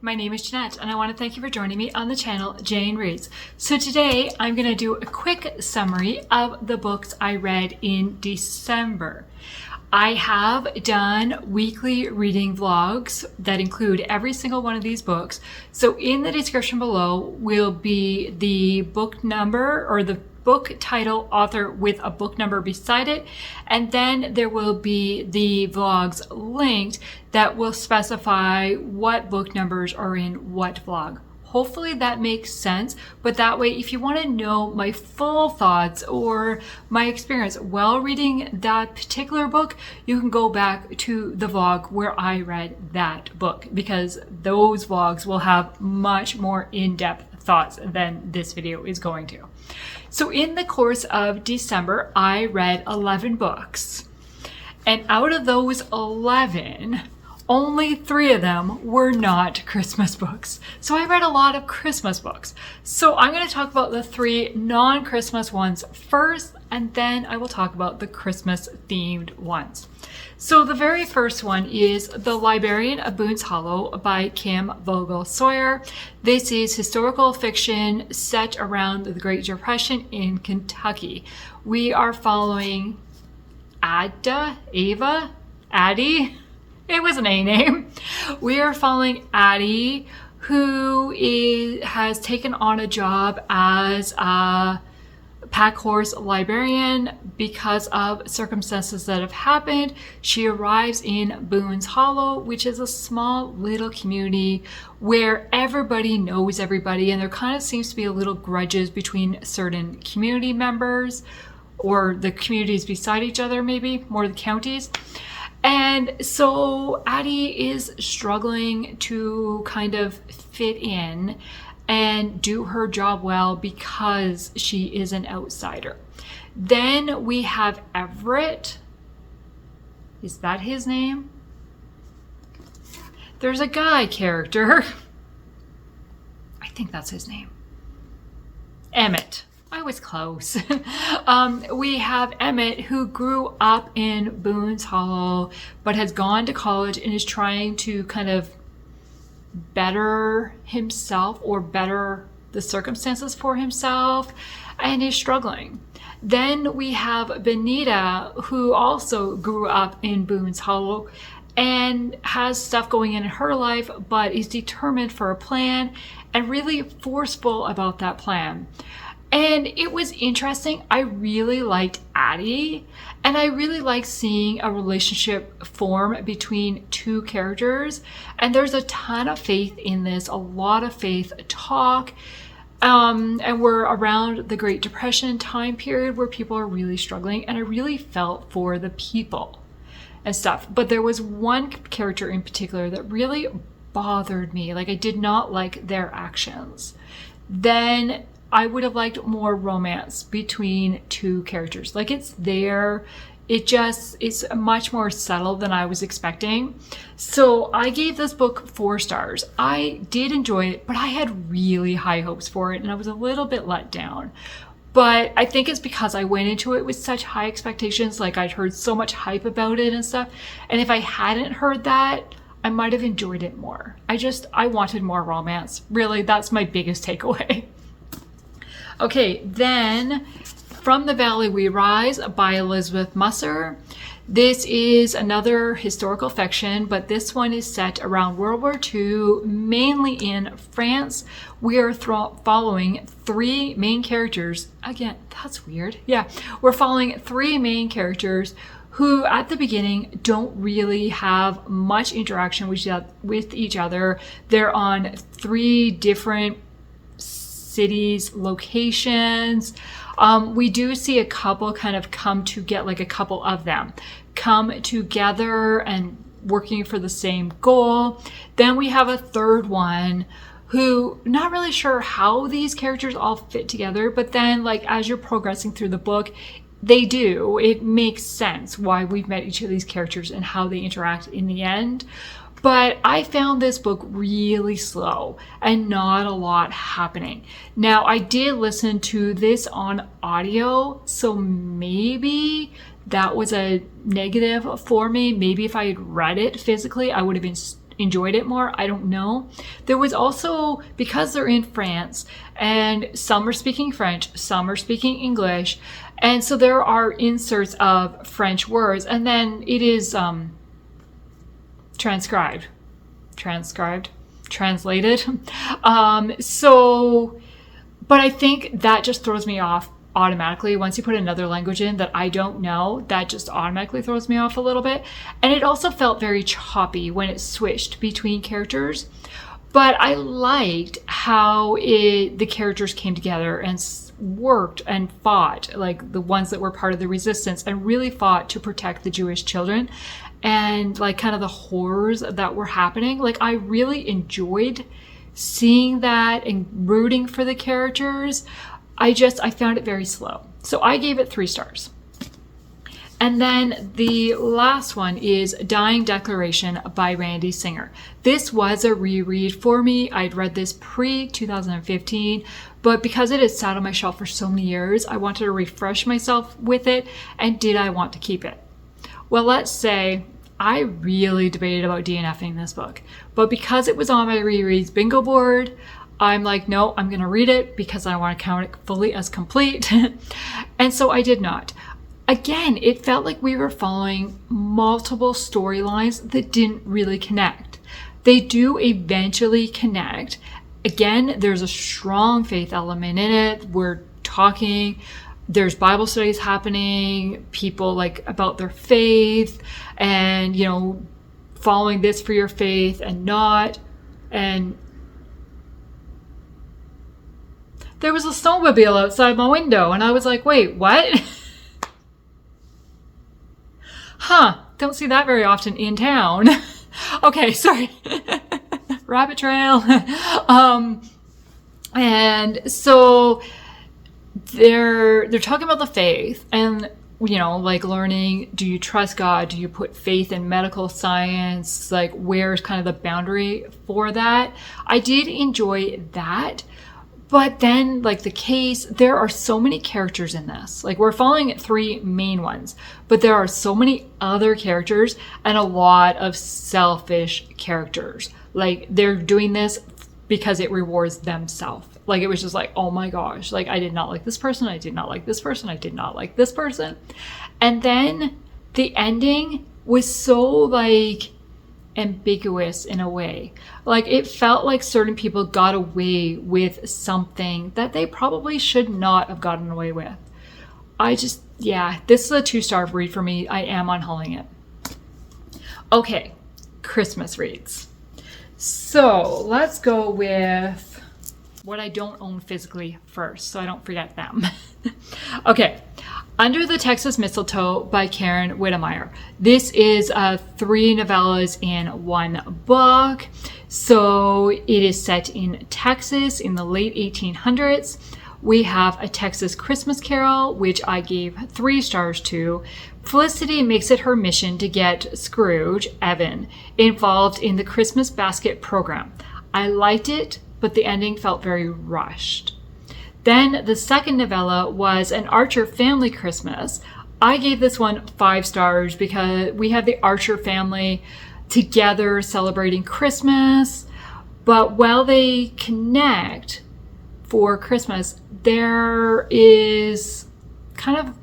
My name is Jeanette, and I want to thank you for joining me on the channel Jane Reads. So today I'm going to do a quick summary of the books I read in December. I have done weekly reading vlogs that include every single one of these books. So in the description below will be the book number or the book title, author with a book number beside it, and then there will be the vlogs linked that will specify what book numbers are in what vlog. Hopefully that makes sense, but that way if you want to know my full thoughts or my experience while reading that particular book, you can go back to the vlog where I read that book, because those vlogs will have much more in-depth thoughts than this video is going to. So in the course of December, I read 11 books, and out of those 11, only 3 of them were not Christmas books. So I read a lot of Christmas books. So I'm going to talk about the 3 non-Christmas ones first, and then I will talk about the Christmas themed ones. So the very first one is The Libarian of Boone's Hollow by Kim Vogel Sawyer. This is historical fiction set around the Great Depression in Kentucky. We are following Addie. It was an A name. We are following Addie, who has taken on a job as a pack horse librarian because of circumstances that have happened. She arrives in Boone's Hollow, which is a small little community where everybody knows everybody, and there kind of seems to be a little grudges between certain community members, or the communities beside each other, maybe more the counties. And so Addie is struggling to kind of fit in and do her job well because she is an outsider. Then we have Everett. Is that his name? There's a guy character. I think that's his name. Emmett. I was close. We have Emmett, who grew up in Boone's Hollow but has gone to college and is trying to kind of better himself or better the circumstances for himself, and is struggling. Then we have Benita, who also grew up in Boone's Hollow and has stuff going in her life, but is determined for a plan and really forceful about that plan. And it was interesting. I really liked Addie, and I really liked seeing a relationship form between 2 characters. And there's a ton of faith in this, a lot of faith talk. And we're around the Great Depression time period where people are really struggling, and I really felt for the people and stuff. But there was one character in particular that really bothered me. Like, I did not like their actions. Then I would have liked more romance between 2 characters. Like, it's there. It's much more subtle than I was expecting. So I gave this book 4 stars. I did enjoy it, but I had really high hopes for it, and I was a little bit let down. But I think it's because I went into it with such high expectations. Like, I'd heard so much hype about it and stuff. And if I hadn't heard that, I might have enjoyed it more. I wanted more romance. Really, that's my biggest takeaway. Okay, then From the Valley We Rise by Elizabeth Musser. This is another historical fiction, but this one is set around World War II, mainly in France. We are following 3 main characters. Again, that's weird. Yeah, we're following 3 main characters who at the beginning don't really have much interaction with each other. They're on 3 different cities, locations. We do see a couple kind of come to get, like a couple of them come together and working for the same goal. Then we have a 3rd one who, not really sure how these characters all fit together, but then, like, as you're progressing through the book, they do. It makes sense why we've met each of these characters and how they interact in the end. But I found this book really slow and not a lot happening. Now, I did listen to this on audio, so maybe that was a negative for me. Maybe if I had read it physically, I would have been enjoyed it more. I don't know. There was also, because they're in France and some are speaking French, some are speaking English. And so there are inserts of French words, and then it is translated. But I think that just throws me off automatically. Once you put another language in that I don't know, that just automatically throws me off a little bit. And it also felt very choppy when it switched between characters. But I liked how the characters came together and worked and fought, like the ones that were part of the resistance, and really fought to protect the Jewish children and like kind of the horrors that were happening. Like I really enjoyed seeing that and rooting for the characters. I found it very slow. So I gave it 3 stars. And then the last one is Dying Declaration by Randy Singer. This was a reread for me. I'd read this pre-2015, but because it had sat on my shelf for so many years, I wanted to refresh myself with it. And did I want to keep it? Well, let's say I really debated about DNFing this book, but because it was on my rereads bingo board, I'm like, no, I'm going to read it because I want to count it fully as complete. And so I did not. Again, it felt like we were following multiple storylines that didn't really connect. They do eventually connect. Again, there's a strong faith element in it. We're talking, there's Bible studies happening, people like about their faith and, you know, following this for your faith and not. And there was a snowmobile outside my window and I was like, wait, what? Don't see that very often in town. Okay, sorry. Rabbit trail. And so they're talking about the faith and, you know, like learning, do you trust God? Do you put faith in medical science? Like, where's kind of the boundary for that? I did enjoy that. But then, like the case, there are so many characters in this. Like, we're following 3 main ones, but there are so many other characters and a lot of selfish characters. Like, they're doing this because it rewards themselves. Like, it was just like, oh my gosh, like, I did not like this person. I did not like this person. I did not like this person. And then the ending was so, like, ambiguous in a way. Like, it felt like certain people got away with something that they probably should not have gotten away with. This is a 2-star read for me. I am unhauling it. Okay, Christmas reads. So let's go with what I don't own physically first, so I don't forget them. Okay. Under the Texas Mistletoe by Karen Witemeyer. This is 3 novellas in 1 book. So it is set in Texas in the late 1800s. We have A Texas Christmas Carol, which I gave 3 stars to. Felicity makes it her mission to get Scrooge, Evan, involved in the Christmas basket program. I liked it, but the ending felt very rushed. Then the second novella was An Archer Family Christmas. I gave this one 5 stars because we have the Archer family together celebrating Christmas. But while they connect for Christmas, there is kind of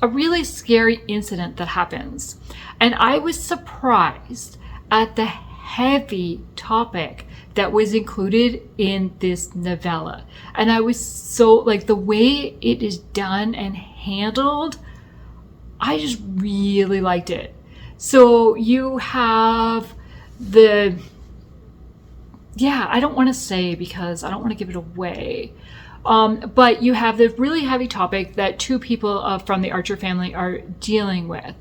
a really scary incident that happens. And I was surprised at the heavy topic that was included in this novella. And I was so, like, the way it is done and handled, I just really liked it. So you have I don't want to say because I don't want to give it away. But you have the really heavy topic that 2 people from the Archer family are dealing with.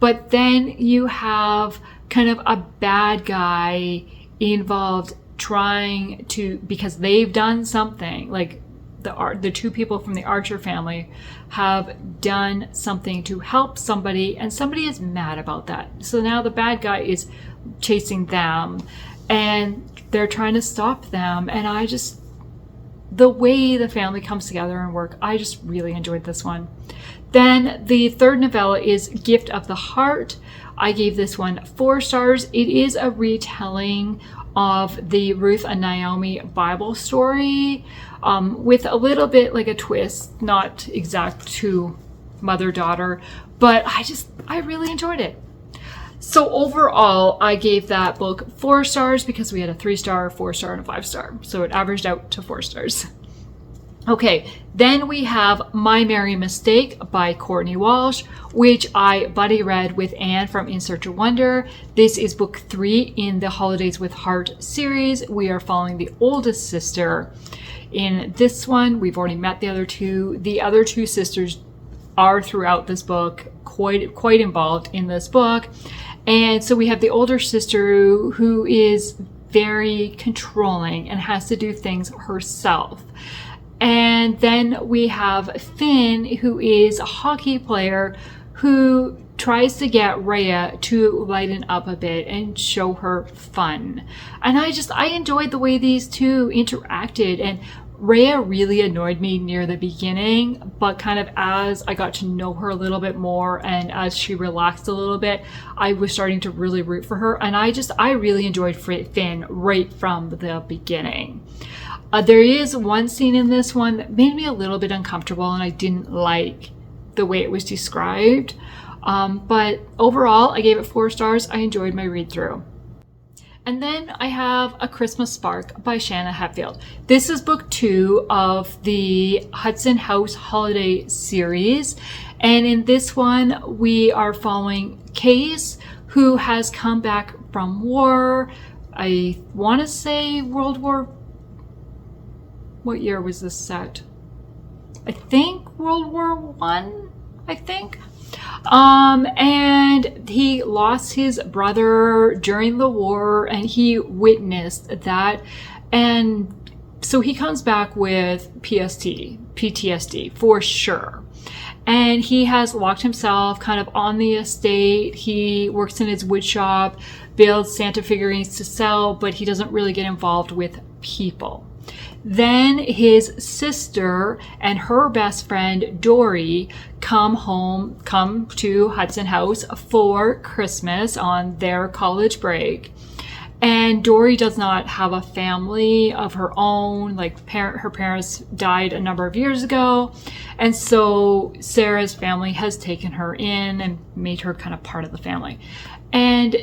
But then you have kind of a bad guy involved trying to, because they've done something, like the 2 people from the Archer family have done something to help somebody, and somebody is mad about that. So now the bad guy is chasing them and they're trying to stop them. And the way the family comes together and work, I just really enjoyed this one. Then the third novella is Gift of the Heart. I gave this one 4 stars. It is a retelling of the Ruth and Naomi Bible story, with a little bit like a twist, not exact to mother-daughter, but I really enjoyed it. So overall, I gave that book 4 stars because we had a 3-star, 4-star, and a 5-star. So it averaged out to 4 stars. Okay, then we have My Merry Mistake by Courtney Walsh, which I buddy read with Anne from In Search of Wonder. This is book 3 in the Holidays with Heart series. We are following the oldest sister. In this one, we've already met the other two. The other 2 sisters are throughout this book, quite involved in this book. And so we have the older sister who is very controlling and has to do things herself. And then we have Finn, who is a hockey player who tries to get Rhea to lighten up a bit and show her fun. And I enjoyed the way these two interacted. And Rhea really annoyed me near the beginning, but kind of as I got to know her a little bit more and as she relaxed a little bit, I was starting to really root for her. And I really enjoyed Finn right from the beginning. There is one scene in this one that made me a little bit uncomfortable, and I didn't like the way it was described. But overall, I gave it 4 stars. I enjoyed my read through. And then I have A Christmas Spark by Shanna Hatfield. This is book 2 of the Hudson House Holiday series. And in this one, we are following Case, who has come back from war. I want to say World War... What year was this set? I think World War One, I think. And he lost his brother during the war, and he witnessed that. And so he comes back with PTSD for sure. And he has locked himself kind of on the estate. He works in his wood shop, builds Santa figurines to sell, but he doesn't really get involved with people. Then his sister and her best friend Dory come to Hudson House for Christmas on their college break. And Dory does not have a family of her own, like her parents died a number of years ago. And so Sarah's family has taken her in and made her kind of part of the family. And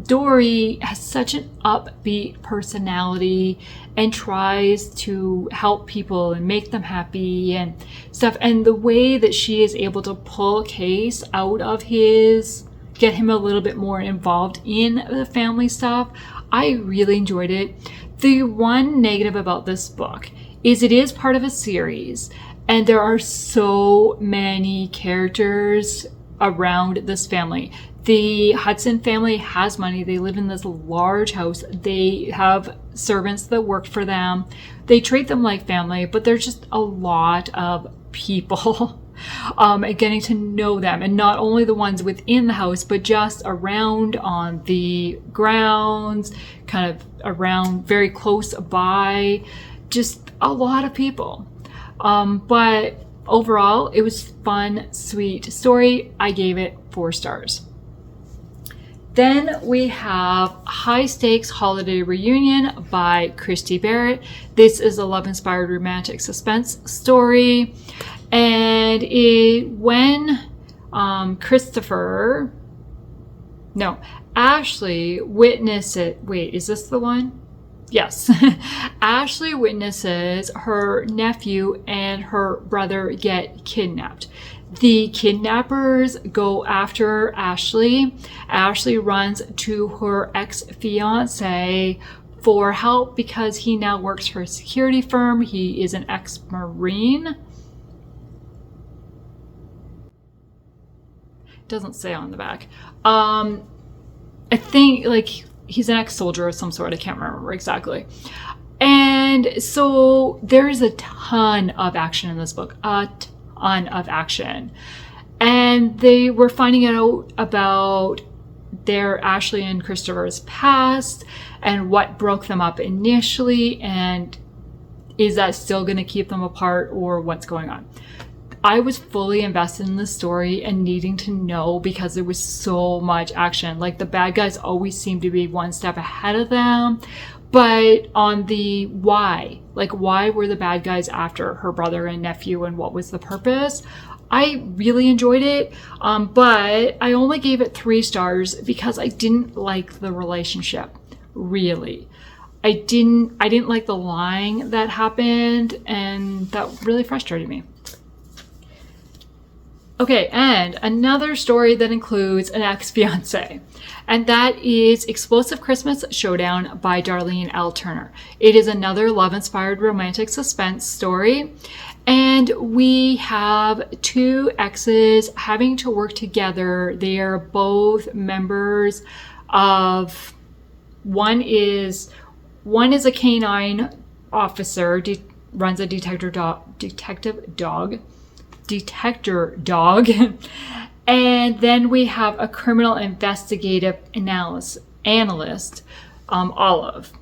Dory has such an upbeat personality and tries to help people and make them happy and stuff. And the way that she is able to pull Case out of get him a little bit more involved in the family stuff, I really enjoyed it. The one negative about this book is it is part of a series, and there are so many characters around this family. The Hudson family has money. They live in this large house. They have servants that work for them. They treat them like family, but there's just a lot of people and getting to know them. And not only the ones within the house, but just around on the grounds, kind of around very close by, just a lot of people. But overall, it was fun, sweet story. I gave it 4 stars. Then we have High Stakes Holiday Reunion by Christy Barritt. This is a love-inspired romantic suspense story. And Ashley witnesses... Wait, is this the one? Yes. Ashley witnesses her nephew and her brother get kidnapped. The kidnappers go after Ashley. Ashley runs to her ex-fiance for help because he now works for a security firm. He is an ex-Marine. Doesn't say on the back. I think like he's an ex-soldier of some sort. I can't remember exactly. And so there is a ton of action in this book. Of action, and they were finding out about their Ashley and Christopher's past and what broke them up initially, and is that still going to keep them apart or what's going on. I was fully invested in the story and needing to know because there was so much action. Like the bad guys always seemed to be one step ahead of them. But on the why, like why were the bad guys after her brother and nephew and what was the purpose? I really enjoyed it, but I only gave it 3 stars because I didn't like the relationship, really. I didn't like the lying that happened, and that really frustrated me. Okay, and another story that includes an ex-fiance, and that is Explosive Christmas Showdown by Darlene L. Turner. It is another love-inspired romantic suspense story, and we have 2 exes having to work together. They are both members of, one is a canine officer, runs a detector dog, and then we have a criminal investigative analyst, Olive.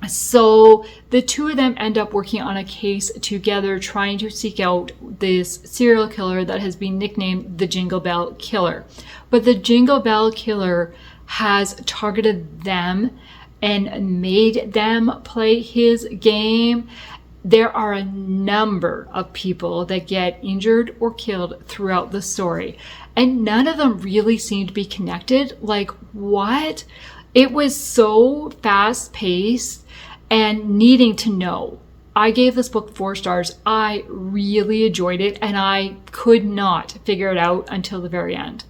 So the 2 of them end up working on a case together, trying to seek out this serial killer that has been nicknamed the Jingle Bell Killer. But the Jingle Bell Killer has targeted them and made them play his game. There are a number of people that get injured or killed throughout the story, and none of them really seem to be connected. Like, what? It was so fast-paced and needing to know. I gave this book 4 stars. I really enjoyed it, and I could not figure it out until the very end.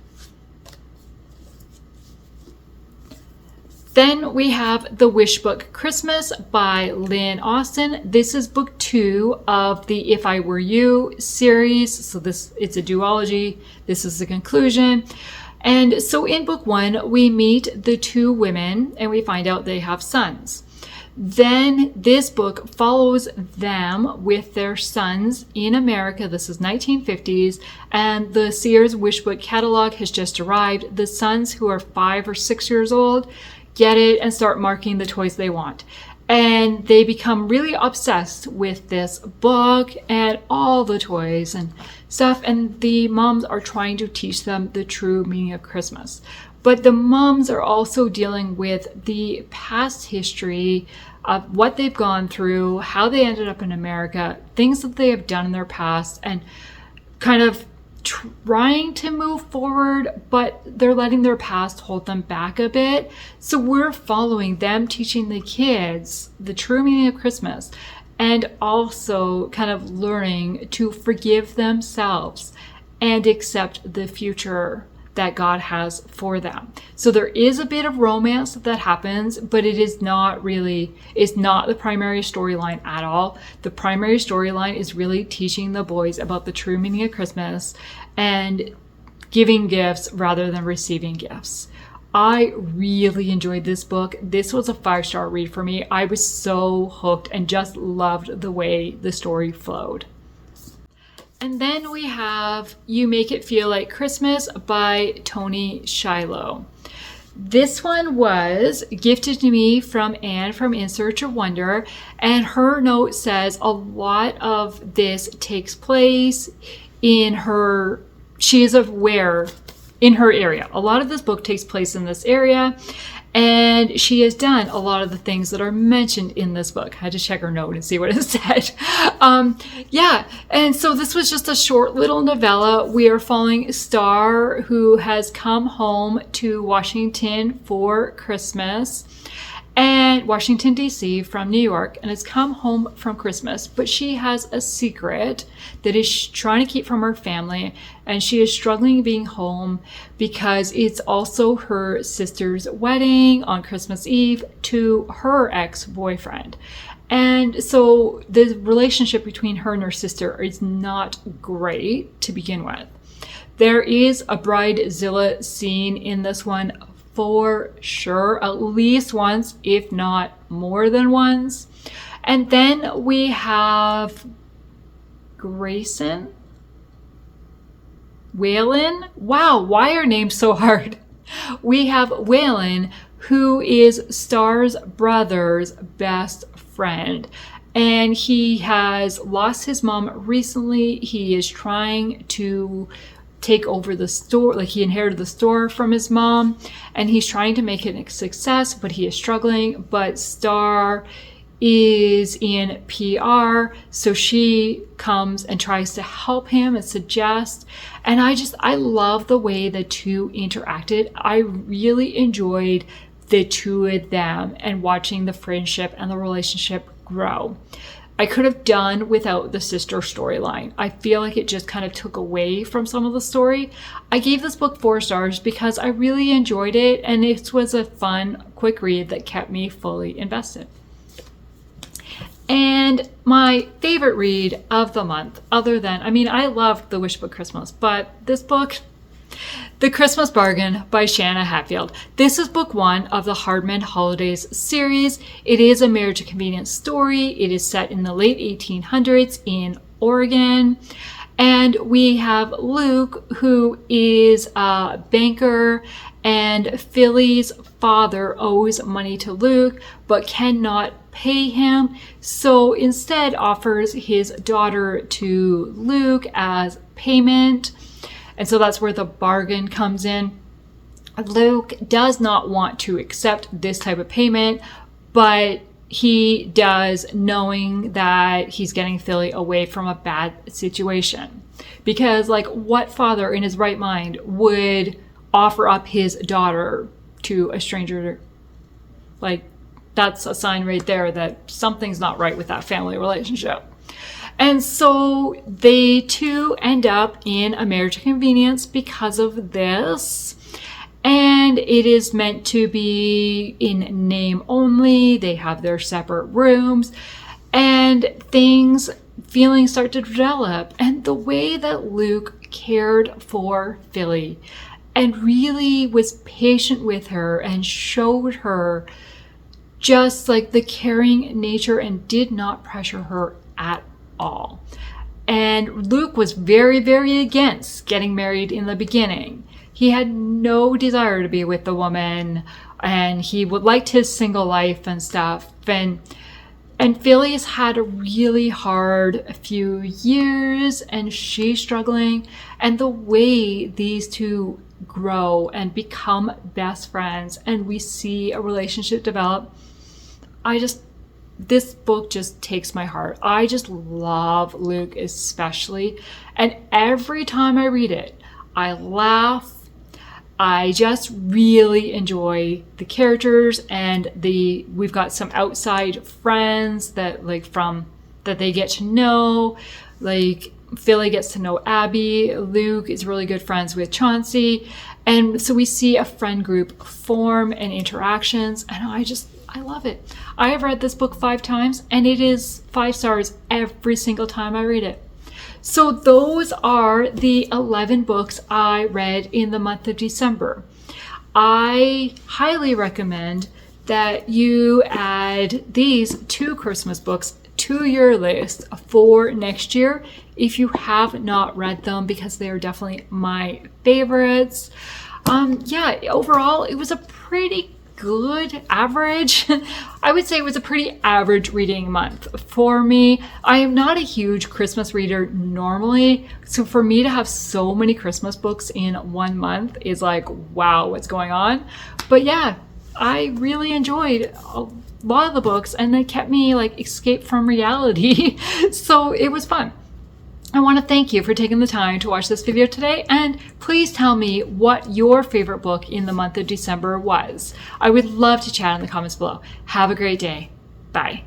Then we have The Wish Book Christmas by Lynn Austin. This is book 2 of the If I Were You series. So it's a duology. This is the conclusion. And so in book 1, we meet the 2 women and we find out they have sons. Then this book follows them with their sons in America. This is 1950s, and the Sears Wish Book catalog has just arrived. The sons, who are 5 or 6 years old, get it and start marking the toys they want. And they become really obsessed with this book and all the toys and stuff. And the moms are trying to teach them the true meaning of Christmas. But the moms are also dealing with the past history of what they've gone through, how they ended up in America, things that they have done in their past, and kind of trying to move forward, but they're letting their past hold them back a bit. So we're following them, teaching the kids the true meaning of Christmas, and also kind of learning to forgive themselves and accept the future that God has for them. So there is a bit of romance that happens, but it is not the primary storyline at all. The primary storyline is really teaching the boys about the true meaning of Christmas and giving gifts rather than receiving gifts. I really enjoyed this book. This was a 5-star read for me. I was so hooked and just loved the way the story flowed. And then we have You Make It Feel Like Christmas by Toni Shiloh. This one was gifted to me from Anne from In Search of Wonder, and her note says a lot of this takes place in her, she is aware in her area. A lot of this book takes place in this area, and she has done a lot of the things that are mentioned in this book. I had to check her note and see what it said. And so this was just a short little novella. We are following Star, who has come home to Washington for Christmas, and Washington, D.C. from New York, and has come home from Christmas. But she has a secret that is trying to keep from her family, and she is struggling being home because it's also her sister's wedding on Christmas Eve to her ex-boyfriend. And so the relationship between her and her sister is not great to begin with. There is a bridezilla scene in this one for sure, at least once, if not more than once. And then we have Waylon. Wow, why are names so hard? We have Waylon, who is Star's brother's best friend. and he has lost his mom recently. He is trying to take over the store, like he inherited the store from his mom, and he's trying to make it a success, but he is struggling. But Star is in PR, so she comes and tries to help him and suggest. And I love the way the two interacted. I really enjoyed the two of them and watching the friendship and the relationship grow. I could have done without the sister storyline. I feel like it just kind of took away from some of the story. I gave this book 4 stars because I really enjoyed it, and it was a fun, quick read that kept me fully invested. And my favorite read of the month, other than, I loved The Wish Book Christmas, but this book, The Christmas Bargain by Shanna Hatfield. This is book 1 of the Hardman Holidays series. It is a marriage of convenience story. It is set in the late 1800s in Oregon. And we have Luke, who is a banker, and Philly's father owes money to Luke, but cannot pay him. So instead offers his daughter to Luke as payment. And so that's where the bargain comes in. Luke does not want to accept this type of payment, but he does, knowing that he's getting Philly away from a bad situation. Because, like, what father in his right mind would offer up his daughter to a stranger? Like, that's a sign right there that something's not right with that family relationship. And so they two end up in a marriage of convenience because of this. And it is meant to be in name only. They have their separate rooms, and feelings start to develop. And the way that Luke cared for Philly and really was patient with her and showed her just like the caring nature and did not pressure her at all. And Luke was very, very against getting married in the beginning. He had no desire to be with the woman, and he liked his single life and stuff. And Phyllis had a really hard few years, and she's struggling. And the way these two grow and become best friends, and we see a relationship develop, this book just takes my heart. I just love Luke especially. And every time I read it, I laugh. I just really enjoy the characters, and we've got some outside friends that they get to know. Like, Philly gets to know Abby. Luke is really good friends with Chauncey. And so we see a friend group form and interactions, and I love it. I have read this book 5 times, and it is 5 stars every single time I read it. So those are the 11 books I read in the month of December. I highly recommend that you add these 2 Christmas books to your list for next year if you have not read them, because they are definitely my favorites. Overall, it was a pretty good average. I would say it was a pretty average reading month for me. I am not a huge Christmas reader normally, so for me to have so many Christmas books in 1 month is like, wow, what's going on? But yeah, I really enjoyed a lot of the books, and they kept me escape from reality. So it was fun. I want to thank you for taking the time to watch this video today, and please tell me what your favorite book in the month of December was. I would love to chat in the comments below. Have a great day. Bye.